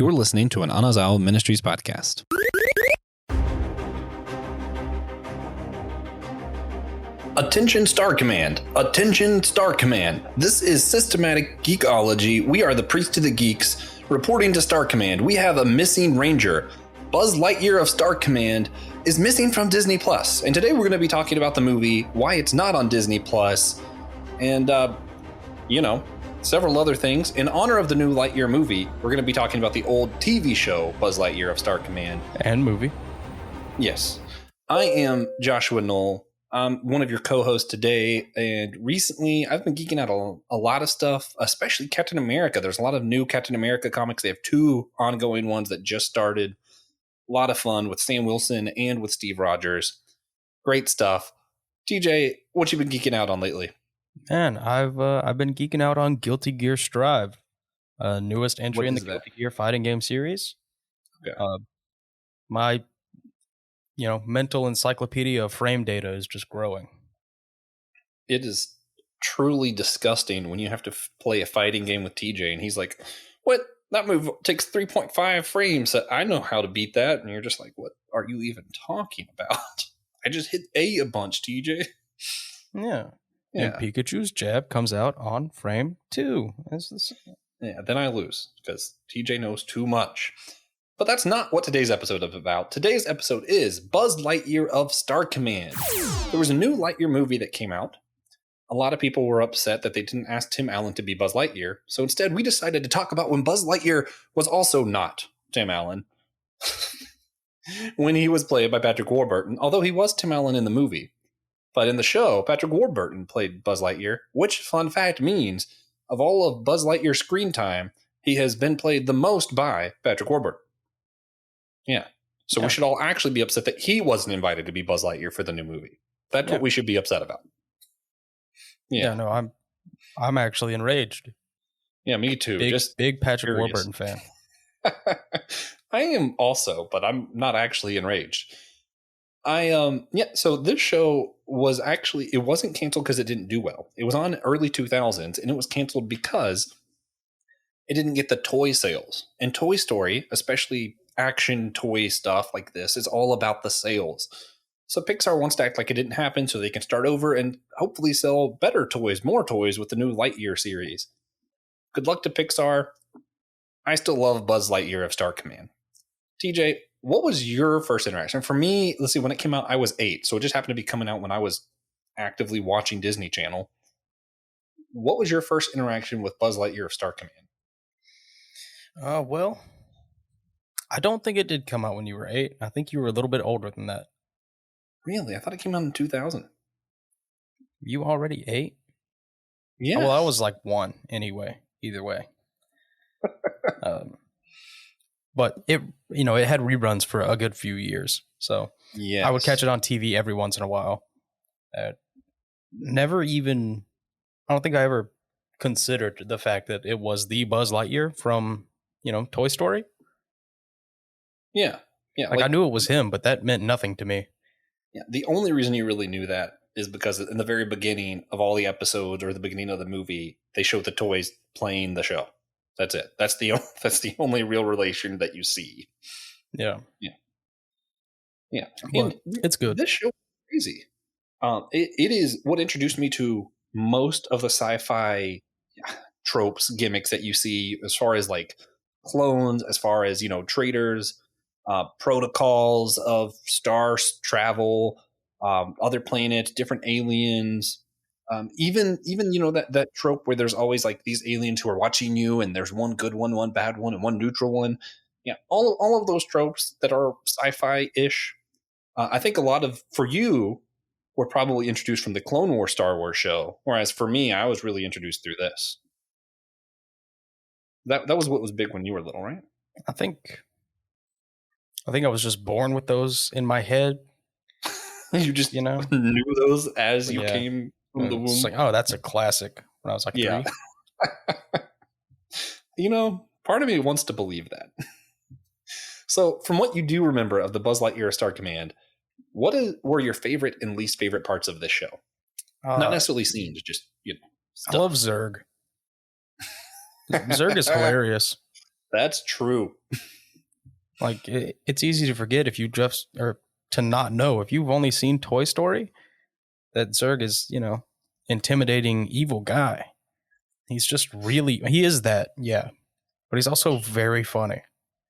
You're listening to an Anazao Ministries podcast. Attention Star Command! Attention Star Command! This is Systematic Geekology. We are the Priest of the Geeks. Reporting to Star Command, we have a missing ranger. Buzz Lightyear of Star Command is missing from Disney Plus. And today we're going to be talking about the movie, why it's not on Disney Plus, and, several other things. In honor of the new Lightyear movie, we're going to be talking about the old TV show, Buzz Lightyear of Star Command. And movie. Yes. I am Joshua Noel. I'm one of your co-hosts today, and recently I've been geeking out a lot of stuff, especially Captain America. There's a lot of new Captain America comics. They have 2 ongoing ones that just started. A lot of fun with Sam Wilson and with Steve Rogers. Great stuff. TJ, what you been geeking out on lately? Man, I've been geeking out on Guilty Gear Strive, newest entry in the Guilty Gear fighting game series. Okay. My mental encyclopedia of frame data is just growing. It is truly disgusting when you have to play a fighting game with TJ and he's like, what? That move takes 3.5 frames. I know how to beat that. And you're just like, what are you even talking about? I just hit a bunch, TJ. Yeah. And Pikachu's jab comes out on frame 2. Yeah, then I lose because TJ knows too much. But that's not what today's episode is about. Today's episode is Buzz Lightyear of Star Command. There was a new Lightyear movie that came out. A lot of people were upset that they didn't ask Tim Allen to be Buzz Lightyear. So instead, we decided to talk about when Buzz Lightyear was also not Tim Allen. When he was played by Patrick Warburton, although he was Tim Allen in the movie. But in the show, Patrick Warburton played Buzz Lightyear, which, fun fact, means of all of Buzz Lightyear's screen time, he has been played the most by Patrick Warburton. Yeah. So we should all actually be upset that he wasn't invited to be Buzz Lightyear for the new movie. That's what we should be upset about. Yeah, no, I'm actually enraged. Yeah, me too. Just big Patrick Warburton fan. I am also, but I'm not actually enraged. So this show was actually, it wasn't canceled because it didn't do well. It was on early 2000s and it was canceled because it didn't get the toy sales. And Toy Story, especially action toy stuff like this, is all about the sales. So Pixar wants to act like it didn't happen so they can start over and hopefully sell better toys, more toys with the new Lightyear series. Good luck to Pixar. I still love Buzz Lightyear of Star Command. TJ, what was your first interaction? For me, let's see, when it came out, I was 8. So it just happened to be coming out when I was actively watching Disney Channel. What was your first interaction with Buzz Lightyear of Star Command? Well, I don't think it did come out when you were 8. I think you were a little bit older than that. Really? I thought it came out in 2000. You already 8? Yeah. Well, I was like 1 anyway, either way. But it had reruns for a good few years. So I would catch it on TV every once in a while. I don't think I ever considered the fact that it was the Buzz Lightyear from, Toy Story. Yeah. Yeah. Like I knew it was him, but that meant nothing to me. Yeah. The only reason you really knew that is because in the very beginning of all the episodes or the beginning of the movie, they showed the toys playing the show. That's it. That's the only real relation that you see. Yeah. Yeah. Yeah. And it's good. This show is crazy. It is what introduced me to most of the sci-fi tropes, gimmicks that you see as far as like clones, as far as, traitors, protocols of star travel, other planets, different aliens. Even that trope where there's always like these aliens who are watching you and there's one good one bad one, and one neutral one. Yeah, all of those tropes that are sci-fi-ish. I think a lot of, for you, were probably introduced from the Clone Wars Star Wars show, whereas for me, I was really introduced through this. That was what was big when you were little, right? I think I was just born with those in my head. You just knew those as you came from the womb. It's like, oh, that's a classic. When I was like 3. Part of me wants to believe that. So, from what you do remember of the Buzz Lightyear of Star Command, what were your favorite and least favorite parts of this show? Not necessarily scenes, just stuff. I love Zurg. Zurg is hilarious. That's true. Like, it's easy to forget if you just, or to not know, if you've only seen Toy Story, that Zurg is, intimidating evil guy. He's just really, he is that, yeah. But he's also very funny.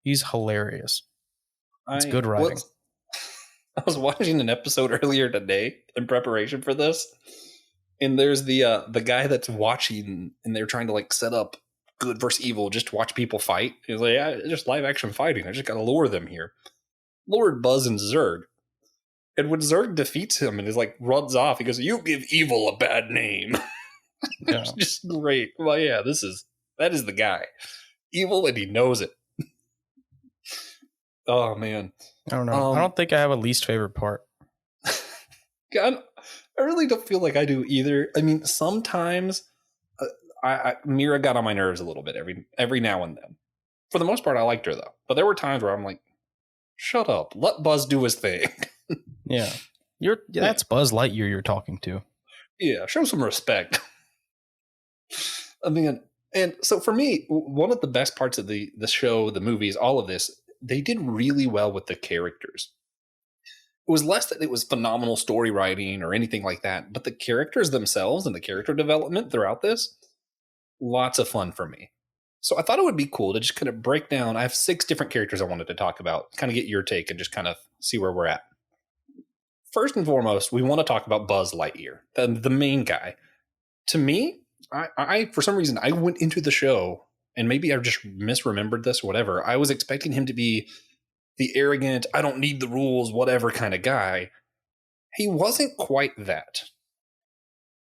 He's hilarious. It's good writing. I was watching an episode earlier today in preparation for this, and there's the guy that's watching, and they're trying to like set up good versus evil just to watch people fight. He's like, yeah, just live action fighting. I just got to lure them here. Lured Buzz and Zurg. And when Zurg defeats him and is like runs off, he goes, "You give evil a bad name." Yeah. It's just great. Well, yeah, that is the guy. Evil, and he knows it. Oh man. I don't know. I don't think I have a least favorite part. God, I really don't feel like I do either. I mean, sometimes Mira got on my nerves a little bit every now and then. For the most part, I liked her though. But there were times where I'm like, "Shut up! Let Buzz do his thing." Yeah, that's Buzz Lightyear you're talking to. Yeah, show some respect. I mean, and so for me, one of the best parts of the show, the movies, all of this, they did really well with the characters. It was less that it was phenomenal story writing or anything like that, but the characters themselves and the character development throughout this, lots of fun for me. So I thought it would be cool to just kind of break down. I have 6 different characters I wanted to talk about, kind of get your take and just kind of see where we're at. First and foremost, we want to talk about Buzz Lightyear, the main guy. To me, I for some reason, I went into the show, and maybe I just misremembered this or whatever. I was expecting him to be the arrogant, I don't need the rules, whatever kind of guy. He wasn't quite that.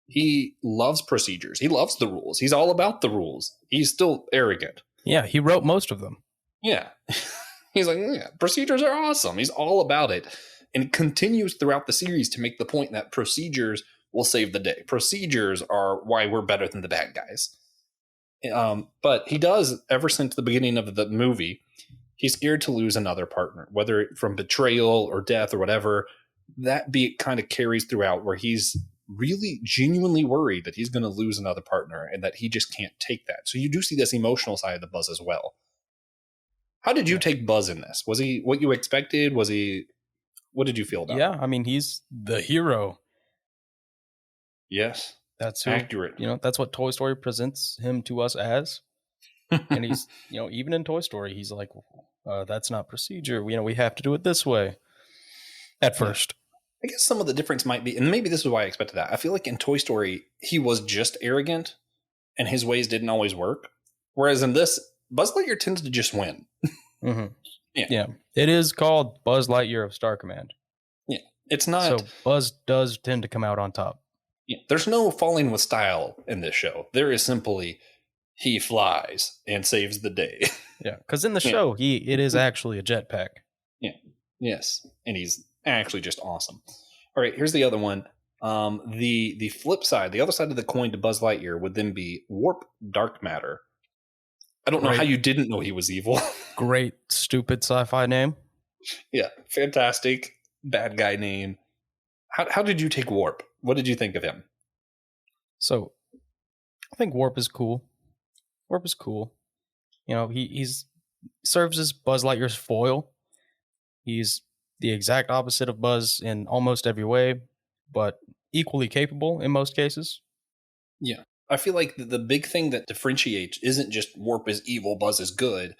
He loves procedures. He loves the rules. He's all about the rules. He's still arrogant. Yeah, he wrote most of them. Yeah. He's like, yeah, procedures are awesome. He's all about it. And continues throughout the series to make the point that procedures will save the day. Procedures are why we're better than the bad guys. But he does, ever since the beginning of the movie, he's scared to lose another partner, whether from betrayal or death or whatever. That beat kind of carries throughout, where he's really genuinely worried that he's going to lose another partner and that he just can't take that. So you do see this emotional side of the Buzz as well. How did you take Buzz in this? Was he what you expected? What did you feel about him? Yeah, I mean, he's the hero. Yes. That's accurate. That's what Toy Story presents him to us as. And he's, even in Toy Story, he's like, that's not procedure. We have to do it this way at first. I guess some of the difference might be, and maybe this is why I expected that. I feel like in Toy Story, he was just arrogant and his ways didn't always work. Whereas in this, Buzz Lightyear tends to just win. Mm-hmm. Yeah. It is called Buzz Lightyear of Star Command. Yeah. It's not. So Buzz does tend to come out on top. Yeah. There's no falling with style in this show. There is simply he flies and saves the day. Yeah. Because in the show, it is actually a jetpack. Yeah. Yes. And he's actually just awesome. All right. Here's the other one. The flip side, the other side of the coin to Buzz Lightyear would then be warp dark matter. I don't know how you didn't know he was evil. Great, stupid sci-fi name. Yeah, fantastic bad guy name. How did you take Warp? What did you think of him? So, I think Warp is cool. Warp is cool. He's serves as Buzz Lightyear's foil. He's the exact opposite of Buzz in almost every way, but equally capable in most cases. Yeah. I feel like the big thing that differentiates isn't just Warp is evil, Buzz is good.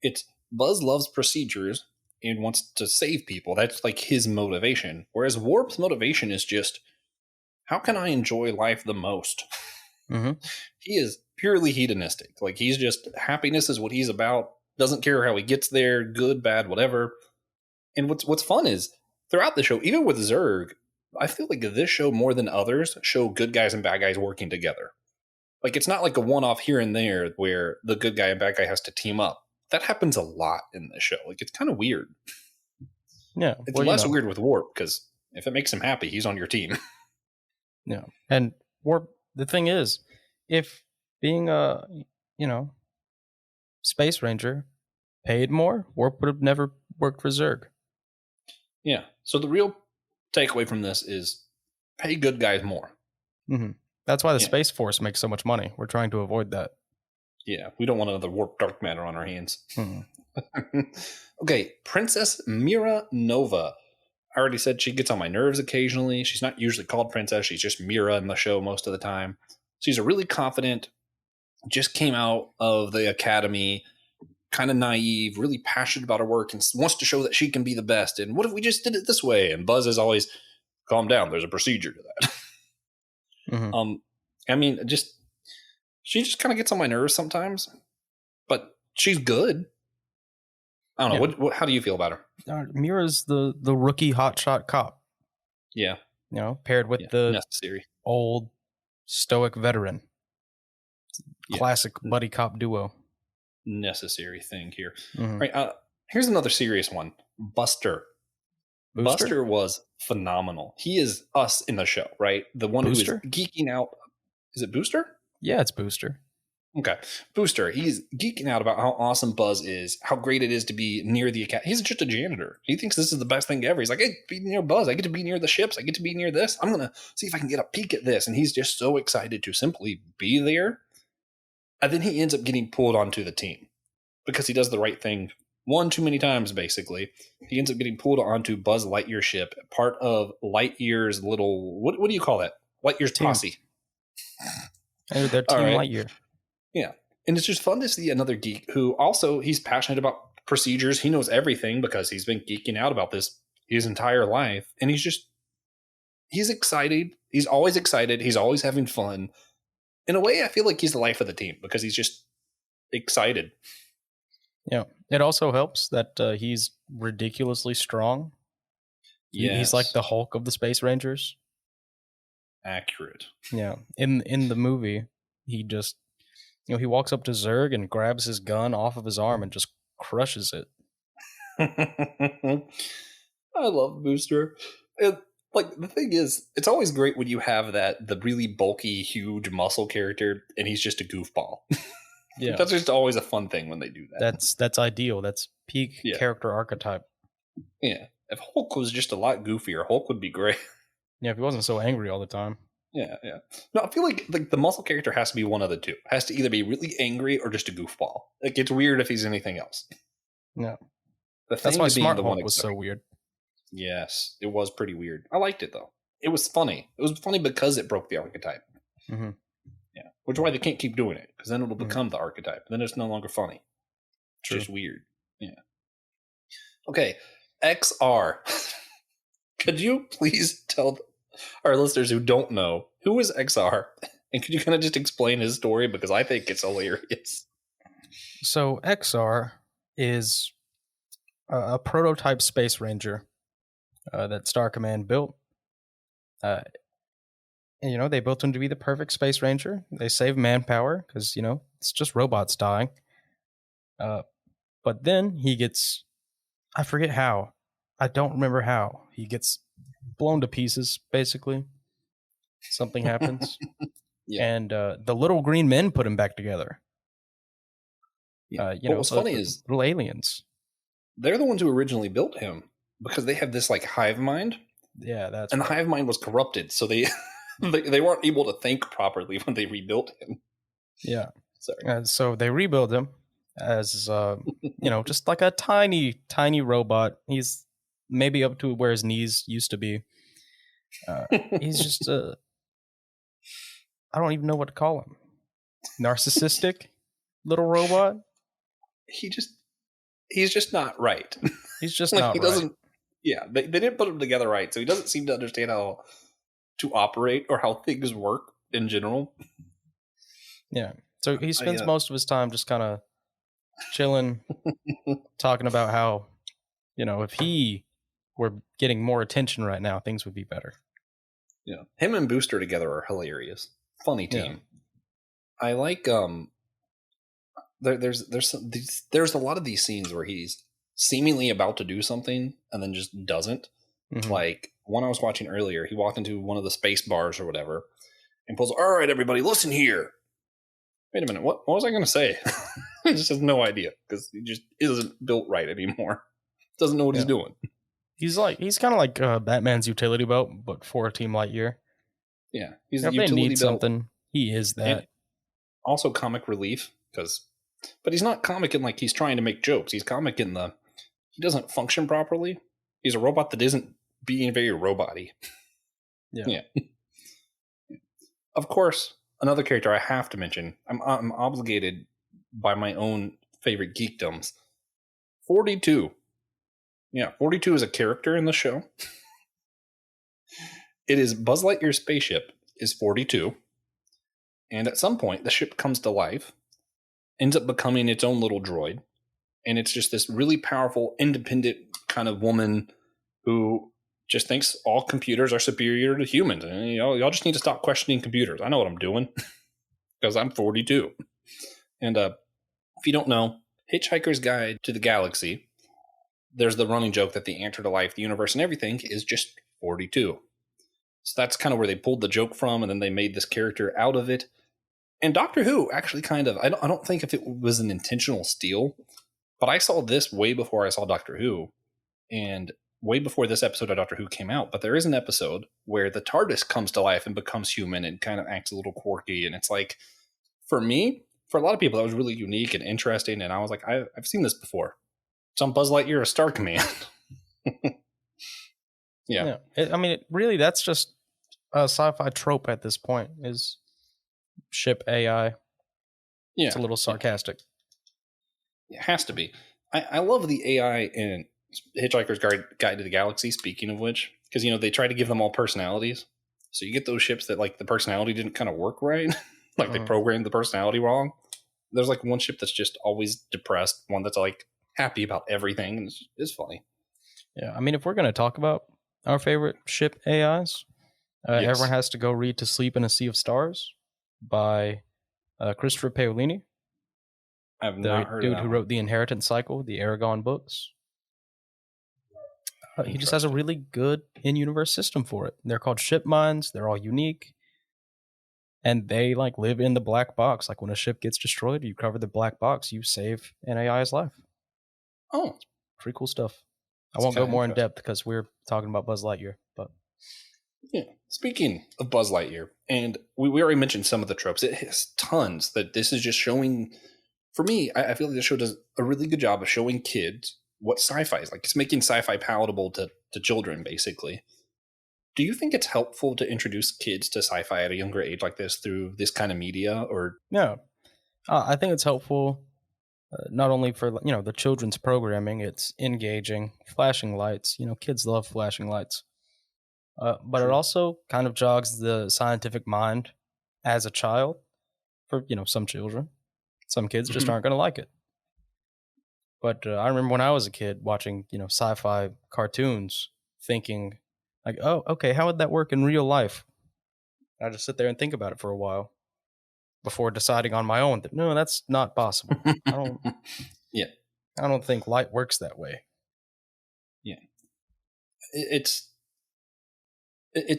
It's Buzz loves procedures and wants to save people. That's like his motivation. Whereas Warp's motivation is just, how can I enjoy life the most? Mm-hmm. He is purely hedonistic. Like, he's just, happiness is what he's about. Doesn't care how he gets there, good, bad, whatever. And what's fun is, throughout the show, even with Zurg, I feel like this show more than others show good guys and bad guys working together. Like, it's not like a one-off here and there where the good guy and bad guy has to team up. That happens a lot in this show. Like, it's kind of weird. Yeah. It's less weird with Warp, because if it makes him happy, he's on your team. Yeah. And Warp, the thing is, if being a, Space Ranger paid more, Warp would have never worked for Zurg. Yeah. So the real takeaway from this is pay good guys more. Mm-hmm. That's why the Space Force makes so much money. We're trying to avoid that. Yeah, we don't want another warped dark matter on our hands. Hmm. Okay, Princess Mira Nova. I already said she gets on my nerves occasionally. She's not usually called Princess. She's just Mira in the show most of the time. She's a really confident, just came out of the academy, kind of naive, really passionate about her work, and wants to show that she can be the best. And what if we just did it this way? And Buzz is always, calm down. There's a procedure to that. Mm-hmm. I mean, she just kind of gets on my nerves sometimes, but she's good. I don't know. How do you feel about her? Mira's the rookie hotshot cop. Yeah. Paired with the necessary old stoic veteran. Classic buddy cop duo. Necessary thing here. Mm-hmm. Right. Here's another serious one. Buster. Buster was phenomenal. He is us in the show, right? The one Booster? who is geeking out. Is it Booster? Yeah, it's Booster. Okay. Booster. He's geeking out about how awesome Buzz is, how great it is to be near the academy. He's just a janitor. He thinks this is the best thing ever. He's like, I get to be near Buzz. I get to be near the ships. I get to be near this. I'm going to see if I can get a peek at this. And he's just so excited to simply be there. And then he ends up getting pulled onto the team because he does the right thing one too many times, basically. He ends up getting pulled onto Buzz Lightyear's ship, part of Lightyear's little, what do you call that? Lightyear's posse. They're Team Lightyear. Yeah. And it's just fun to see another geek who also, he's passionate about procedures. He knows everything because he's been geeking out about this his entire life. And he's excited. He's always excited. He's always having fun. In a way, I feel like he's the life of the team because he's just excited. Yeah. It also helps that he's ridiculously strong. Yeah. He's like the Hulk of the Space Rangers. Accurate. Yeah. In the movie, he just, he walks up to Zurg and grabs his gun off of his arm and just crushes it. I love Booster. The thing is, it's always great when you have the really bulky, huge muscle character, and he's just a goofball. Yeah, that's just always a fun thing when they do that. That's ideal. That's peak character archetype. Yeah, if Hulk was just a lot goofier, Hulk would be great. Yeah, if he wasn't so angry all the time. Yeah. No, I feel like the muscle character has to be one of the two. Has to either be really angry or just a goofball. Like, it's weird if he's anything else. Yeah, that's why Smart Hulk was so weird. Yes, it was pretty weird. I liked it, though. It was funny. It was funny because it broke the archetype. Mm-hmm. Yeah, which is why they can't keep doing it, because then it'll become the archetype. Then it's no longer funny. It's just weird. Yeah. Okay, XR. Could you please tell our listeners who don't know, who is XR? And could you kind of just explain his story? Because I think it's hilarious. So XR is a prototype space ranger that Star Command built. And, they built him to be the perfect space ranger. They save manpower because, it's just robots dying. But then he gets, I forget how. I don't remember how. He gets blown to pieces, basically. Something happens. And the little green men put him back together. What's funny is little aliens. They're the ones who originally built him because they have this hive mind. Yeah, that's and the hive mind was corrupted, so they they weren't able to think properly when they rebuilt him. Yeah, so they rebuild him as just like a tiny robot. He's maybe up to where his knees used to be. He's just I don't even know what to call him. Narcissistic little robot. He's just not right. He's just not right. Yeah, they didn't put him together right, so he doesn't seem to understand how to operate or how things work in general. Yeah, so he spends most of his time just kind of chilling, talking about how, if he were getting more attention right now, things would be better. Yeah, him and Booster together are hilarious. Funny team. Yeah. I like there's a lot of these scenes where he's seemingly about to do something and then just doesn't. Mm-hmm. Like one I was watching earlier, he walked into one of the space bars or whatever and pulls, all right, everybody, listen here. Wait a minute, what was I going to say? He just has no idea because he just isn't built right anymore. Doesn't know what he's doing. He's kind of like Batman's utility belt, but for a Team Lightyear. Yeah, he's if they need something, he is that. And also comic relief But he's not comic in like he's trying to make jokes. He's comic in he doesn't function properly. He's a robot that isn't being very robot-y. Yeah. Of course, another character I have to mention. I'm obligated by my own favorite geekdoms. 42. Yeah, 42 is a character in the show. It is Buzz Lightyear's spaceship is 42. And at some point, the ship comes to life, ends up becoming its own little droid. And it's just this really powerful, independent kind of woman who just thinks all computers are superior to humans. And y'all just need to stop questioning computers. I know what I'm doing because I'm 42. And if you don't know, Hitchhiker's Guide to the Galaxy, there's the running joke that the answer to life, the universe, and everything is just 42. So that's kind of where they pulled the joke from, and then they made this character out of it. And Doctor Who actually kind of, I don't think if it was an intentional steal, but I saw this way before I saw Doctor Who, and way before this episode of Doctor Who came out. But there is an episode where the TARDIS comes to life and becomes human and kind of acts a little quirky. And it's like, for me, for a lot of people, that was really unique and interesting. And I was like, I've seen this before. It's on Buzz Lightyear of Star Command. Yeah. Really, that's just a sci-fi trope at this point, is ship AI. Yeah. It's a little sarcastic. It has to be. I love the AI in Hitchhiker's Guide to the Galaxy, speaking of which, because, they try to give them all personalities. So you get those ships that, like, the personality didn't kind of work right. Like, they programmed the personality wrong. There's, like, one ship that's just always depressed, one that's, like, happy about everything. And it's funny. Yeah, if we're going to talk about our favorite ship AIs, yes. Everyone has to go read To Sleep in a Sea of Stars by Christopher Paolini. I've not heard of that. The dude who wrote The Inheritance Cycle, the Aragon books. He just has a really good in-universe system for it. They're called ship minds. They're all unique. And they, like, live in the black box. Like, when a ship gets destroyed, you cover the black box, you save an AI's life. Oh. Pretty cool stuff. I won't go more in depth because we're talking about Buzz Lightyear. But yeah, speaking of Buzz Lightyear, and we already mentioned some of the tropes. It has tons that this is just showing. For me, I feel like the show does a really good job of showing kids what sci-fi is like. It's making sci-fi palatable to children, basically. Do you think it's helpful to introduce kids to sci-fi at a younger age like this through this kind of media? Or no, I think it's helpful. Not only for, the children's programming, it's engaging, flashing lights. Kids love flashing lights. But True. It also kind of jogs the scientific mind as a child for, some children. Some kids just aren't going to like it. But I remember when I was a kid watching, sci-fi cartoons, thinking like, oh, okay, how would that work in real life? I just sit there and think about it for a while before deciding on my own that no, that's not possible. I don't think light works that way. Yeah. It's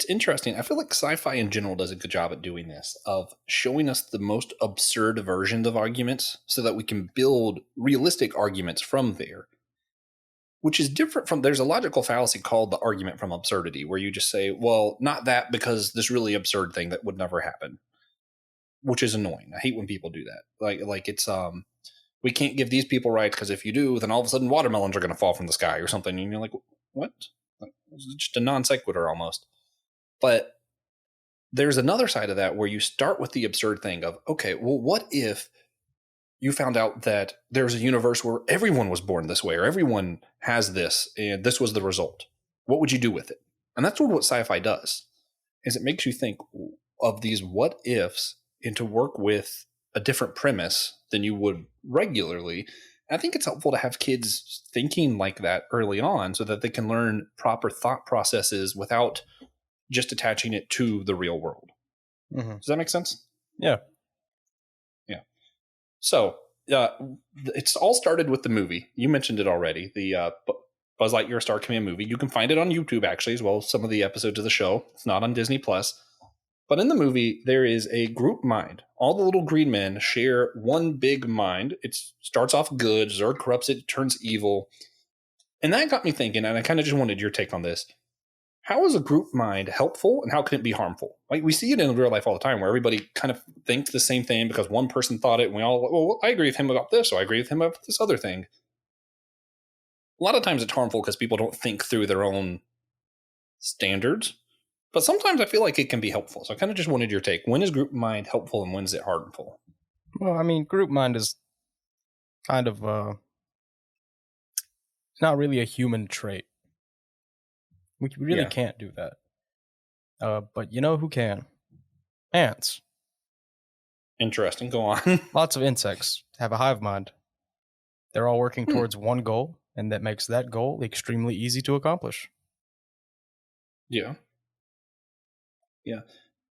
interesting. I feel like sci-fi in general does a good job at doing this, of showing us the most absurd versions of arguments so that we can build realistic arguments from there, which is different from, there's a logical fallacy called the argument from absurdity, where you just say, well, not that, because this really absurd thing that would never happen, which is annoying. I hate when people do that. Like it's, we can't give these people rights because if you do, then all of a sudden watermelons are going to fall from the sky or something. And you're like, what? It's just a non sequitur almost. But there's another side of that where you start with the absurd thing of, okay, well, what if you found out that there's a universe where everyone was born this way, or everyone has this, and this was the result? What would you do with it? And that's sort of what sci-fi does, is it makes you think of these what ifs and to work with a different premise than you would regularly. I think it's helpful to have kids thinking like that early on so that they can learn proper thought processes without just attaching it to the real world. Mm-hmm. Does that make sense? Yeah. Yeah. So it's all started with the movie. You mentioned it already. The Buzz Lightyear Star Command movie. You can find it on YouTube, actually, as well as some of the episodes of the show. It's not on Disney+. But in the movie, there is a group mind. All the little green men share one big mind. It starts off good. Zurg corrupts it, turns evil. And that got me thinking, and I kind of just wanted your take on this. how is a group mind helpful and how can it be harmful? Like we see it in real life all the time where everybody kind of thinks the same thing because one person thought it and we all, well, I agree with him about this, so I agree with him about this other thing. A lot of times it's harmful because people don't think through their own standards, but sometimes I feel like it can be helpful. So I kind of just wanted your take. When is group mind helpful and when is it harmful? Well, I mean, group mind is kind of not really a human trait. We really can't do that. But you know who can? Ants. Interesting. Go on. Lots of insects have a hive mind. They're all working towards one goal, and that makes that goal extremely easy to accomplish. Yeah.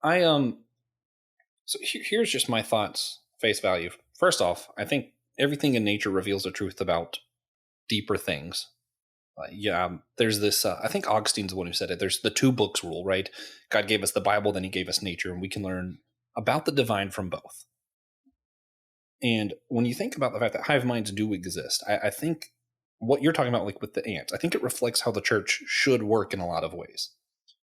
So here's just my thoughts, face value. First off, I think everything in nature reveals the truth about deeper things. There's this, I think Augustine's the one who said it. There's the 2 books rule, right? God gave us the Bible, then he gave us nature, and we can learn about the divine from both. And when you think about the fact that hive minds do exist, I think what you're talking about, like with the ants, I think it reflects how the church should work in a lot of ways.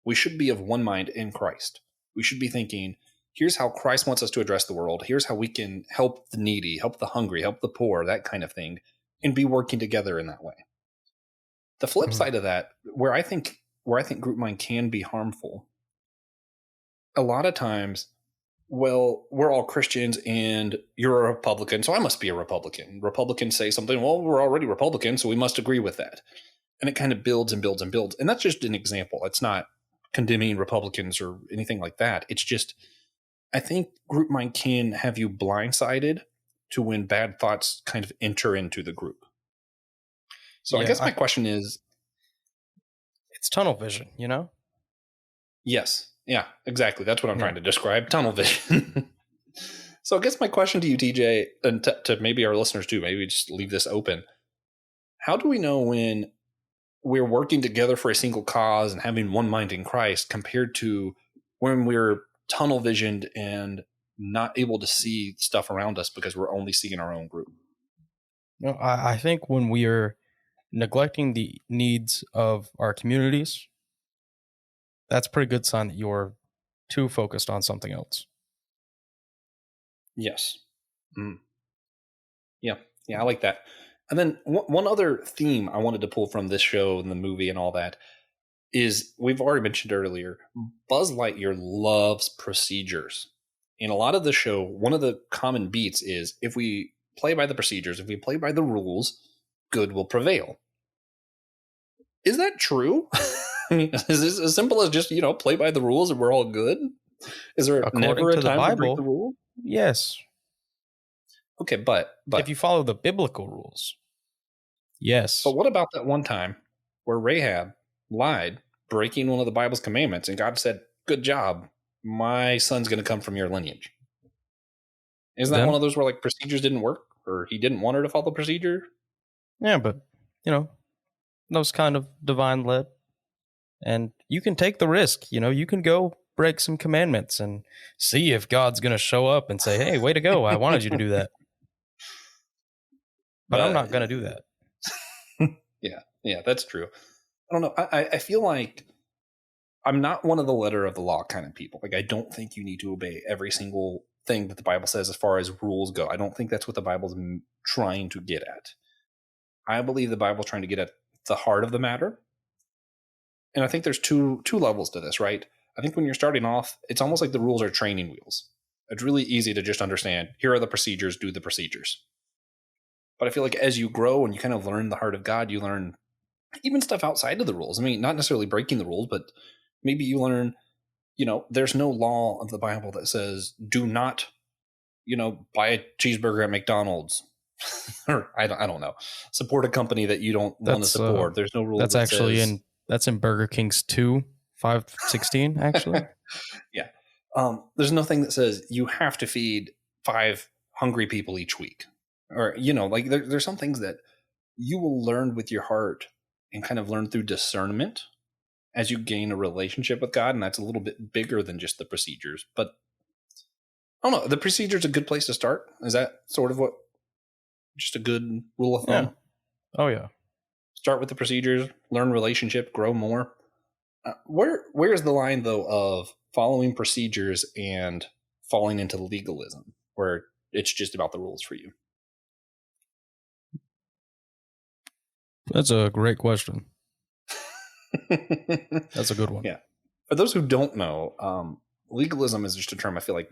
We should be of one mind in Christ. We should be thinking, here's how Christ wants us to address the world. Here's how we can help the needy, help the hungry, help the poor, that kind of thing, and be working together in that way. The flip side of that, where I think group mind can be harmful, a lot of times, well, we're all Christians and you're a Republican, so I must be a Republican. Republicans say something, well, we're already Republicans, so we must agree with that. And it kind of builds and builds and builds. And that's just an example. It's not condemning Republicans or anything like that. It's just, I think group mind can have you blindsided to when bad thoughts kind of enter into the group. So I guess my question is, it's tunnel vision, you know? Yes. Yeah, exactly. That's what I'm trying to describe. Tunnel vision. So I guess my question to you, TJ, and to maybe our listeners too, maybe just leave this open. How do we know when we're working together for a single cause and having one mind in Christ compared to when we're tunnel visioned and not able to see stuff around us because we're only seeing our own group? No, I think when we are neglecting the needs of our communities, that's a pretty good sign that you're too focused on something else. Yes. Yeah, I like that. And then one other theme I wanted to pull from this show and the movie and all that is, we've already mentioned earlier, Buzz Lightyear loves procedures. In a lot of the show, one of the common beats is, if we play by the procedures, if we play by the rules, good will prevail. Is that true? I mean, is this as simple as just, play by the rules and we're all good? Is there never a time to break the rule? Yes. Okay, but if you follow the biblical rules, yes. But what about that one time where Rahab lied, breaking one of the Bible's commandments, and God said, good job, my son's going to come from your lineage? Isn't that one of those where procedures didn't work, or he didn't want her to follow procedure? Yeah, but those kind of divine led, and you can take the risk. You can go break some commandments and see if God's going to show up and say, hey, way to go, I wanted you to do that. But I'm not going to do that. Yeah, that's true. I don't know. I feel like I'm not one of the letter of the law kind of people. I don't think you need to obey every single thing that the Bible says as far as rules go. I don't think that's what the Bible's trying to get at. I believe the Bible's trying to get at the heart of the matter. And I think there's two levels to this, right? I think when you're starting off, it's almost like the rules are training wheels. It's really easy to just understand, here are the procedures, do the procedures. But I feel like as you grow and you kind of learn the heart of God, you learn even stuff outside of the rules. I mean, not necessarily breaking the rules, but maybe you learn, there's no law of the Bible that says, do not, buy a cheeseburger at McDonald's. Or I don't know. Support a company that you don't want to support. There's no rule. That's actually that's in Burger King's 2:5:16, actually. Yeah. There's nothing that says you have to feed 5 hungry people each week. Or, there's some things that you will learn with your heart and kind of learn through discernment as you gain a relationship with God. And that's a little bit bigger than just the procedures. But I don't know. The procedure is a good place to start. Is that sort of just a good rule of thumb? Yeah. Oh, yeah. Start with the procedures, learn relationship, grow more. Where's the line though of following procedures and falling into legalism, where it's just about the rules for you? That's a great question. That's a good one. Yeah. For those who don't know, legalism is just a term I feel like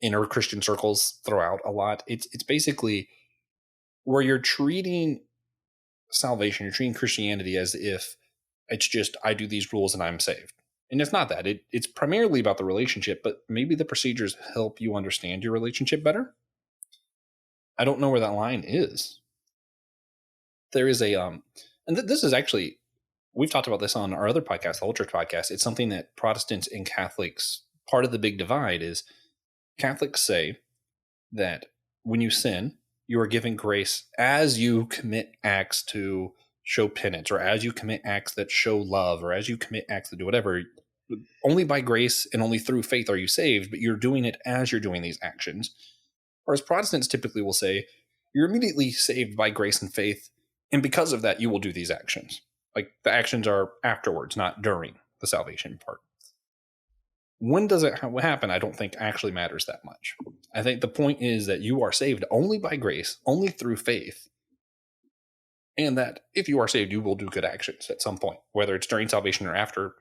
inner Christian circles throw out a lot. It's basically where you're treating salvation, you're treating Christianity as if it's just I do these rules and I'm saved. And it's not that. It's primarily about the relationship, but maybe the procedures help you understand your relationship better. I don't know where that line is. There is this is actually, we've talked about this on our other podcast, the Whole Church podcast. It's something that Protestants and Catholics, part of the big divide is Catholics say that when you sin, you are given grace as you commit acts to show penance, or as you commit acts that show love, or as you commit acts that do whatever. Only by grace and only through faith are you saved, but you're doing it as you're doing these actions. Whereas Protestants typically will say, you're immediately saved by grace and faith, and because of that, you will do these actions. Like the actions are afterwards, not during the salvation part. When does it happen? I don't think actually matters that much. I think the point is that you are saved only by grace, only through faith, and that if you are saved, you will do good actions at some point, whether it's during salvation or after.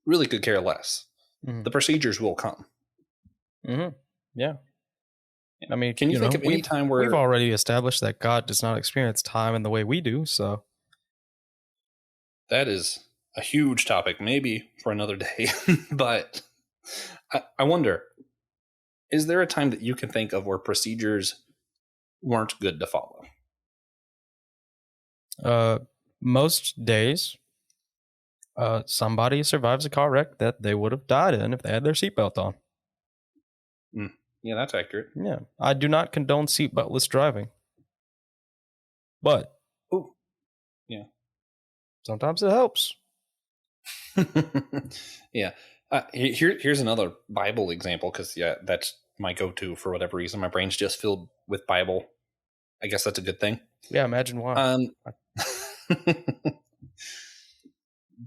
Really could care less. Mm-hmm. The procedures will come. Mm-hmm. Yeah. I mean, can you think of any time where we've already established that God does not experience time in the way we do? So that is a huge topic, maybe for another day. But I wonder, is there a time that you can think of where procedures weren't good to follow? Most days, somebody survives a car wreck that they would have died in if they had their seatbelt on. Yeah, that's accurate. Yeah, I do not condone seatbeltless driving, but yeah, sometimes it helps. Yeah. Here's another Bible example, because that's my go-to for whatever reason. My brain's just filled with Bible. I guess that's a good thing. Yeah, imagine why.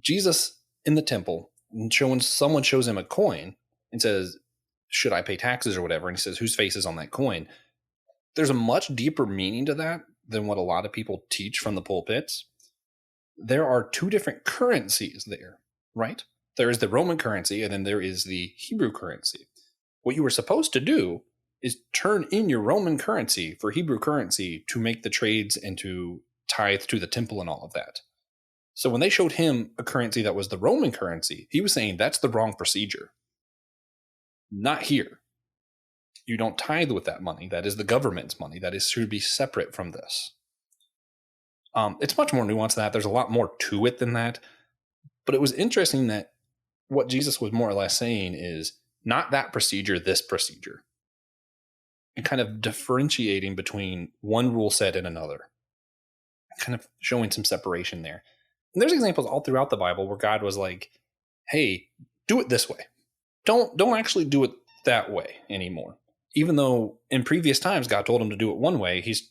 Jesus in the temple, someone shows him a coin and says, should I pay taxes or whatever? And he says, whose face is on that coin? There's a much deeper meaning to that than what a lot of people teach from the pulpits. There are two different currencies there, right? There is the Roman currency, and then there is the Hebrew currency. What you were supposed to do is turn in your Roman currency for Hebrew currency to make the trades and to tithe to the temple and all of that. So when they showed him a currency that was the Roman currency, he was saying that's the wrong procedure. Not here. You don't tithe with that money. That is the government's money. That should be separate from this. It's much more nuanced than that. There's a lot more to it than that. But it was interesting that what Jesus was more or less saying is not that procedure, this procedure. And kind of differentiating between one rule set and another. Kind of showing some separation there. And there's examples all throughout the Bible where God was like, hey, do it this way. Don't actually do it that way anymore. Even though in previous times God told him to do it one way, he's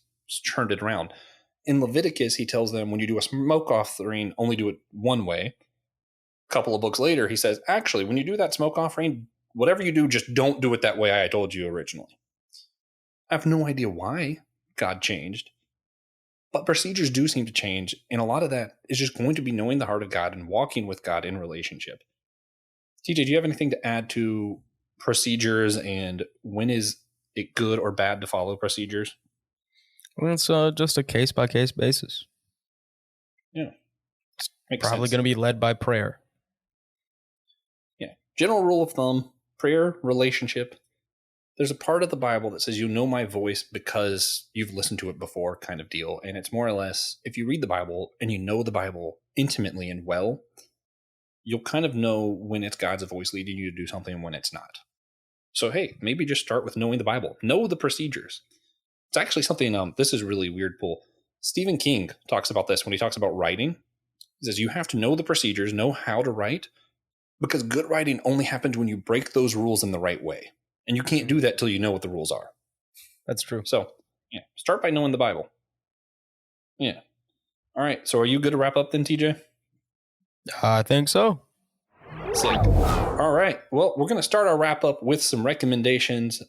turned it around. In Leviticus, he tells them when you do a smoke offering, only do it one way. A couple of books later, he says, actually, when you do that smoke offering, whatever you do, just don't do it that way I told you originally. I have no idea why God changed, but procedures do seem to change, and a lot of that is just going to be knowing the heart of God and walking with God in relationship. TJ, do you have anything to add to procedures and when is it good or bad to follow procedures? Well, it's just a case-by-case basis. Yeah. Makes probably going to be led by prayer. Yeah. General rule of thumb, prayer, relationship. There's a part of the Bible that says you know my voice because you've listened to it before kind of deal. And it's more or less, if you read the Bible and you know the Bible intimately and well, you'll kind of know when it's God's voice leading you to do something and when it's not. So, hey, maybe just start with knowing the Bible. Know the procedures. It's actually something, this is really weird, Paul. Stephen King talks about this when he talks about writing. He says you have to know the procedures, know how to write, because good writing only happens when you break those rules in the right way. And you can't do that till you know what the rules are. That's true. So, yeah, start by knowing the Bible. Yeah. All right. So are you good to wrap up then, TJ? I think so. Sick. All right. Well, we're going to start our wrap up with some recommendations.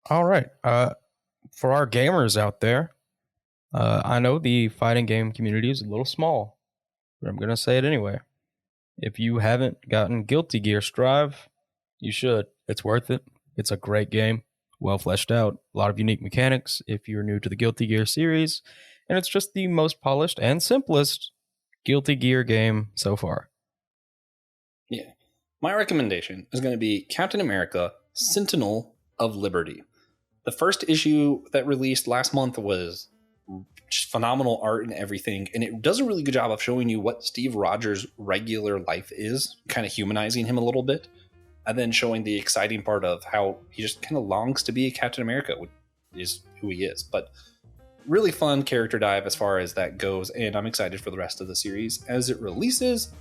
All right. For our gamers out there, I know the fighting game community is a little small, but I'm going to say it anyway. If you haven't gotten Guilty Gear Strive, you should. It's worth it. It's a great game, well fleshed out, a lot of unique mechanics if you're new to the Guilty Gear series, and it's just the most polished and simplest Guilty Gear game so far. Yeah. My recommendation is going to be Captain America, Sentinel of Liberty. The first issue that released last month was just phenomenal art and everything, and it does a really good job of showing you what Steve Rogers' regular life is, kind of humanizing him a little bit, and then showing the exciting part of how he just kind of longs to be a Captain America, which is who he is. But really fun character dive as far as that goes, and I'm excited for the rest of the series as it releases.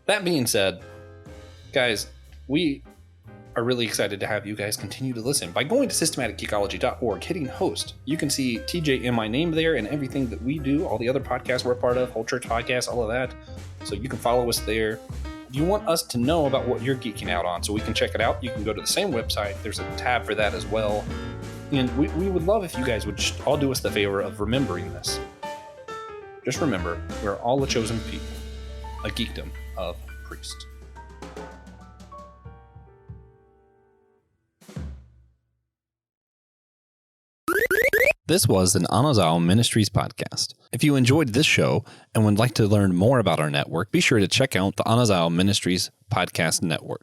That being said, guys, we are really excited to have you guys continue to listen. By going to systematicgeekology.org, hitting host, you can see TJ and my name there and everything that we do, all the other podcasts we're a part of, Whole Church Podcast, all of that. So you can follow us there. If you want us to know about what you're geeking out on so we can check it out, you can go to the same website. There's a tab for that as well. And we would love if you guys would just all do us the favor of remembering this. Just remember, we're all a chosen people, a geekdom of priests. This was an Anazao Ministries podcast. If you enjoyed this show and would like to learn more about our network, be sure to check out the Anazao Ministries podcast network.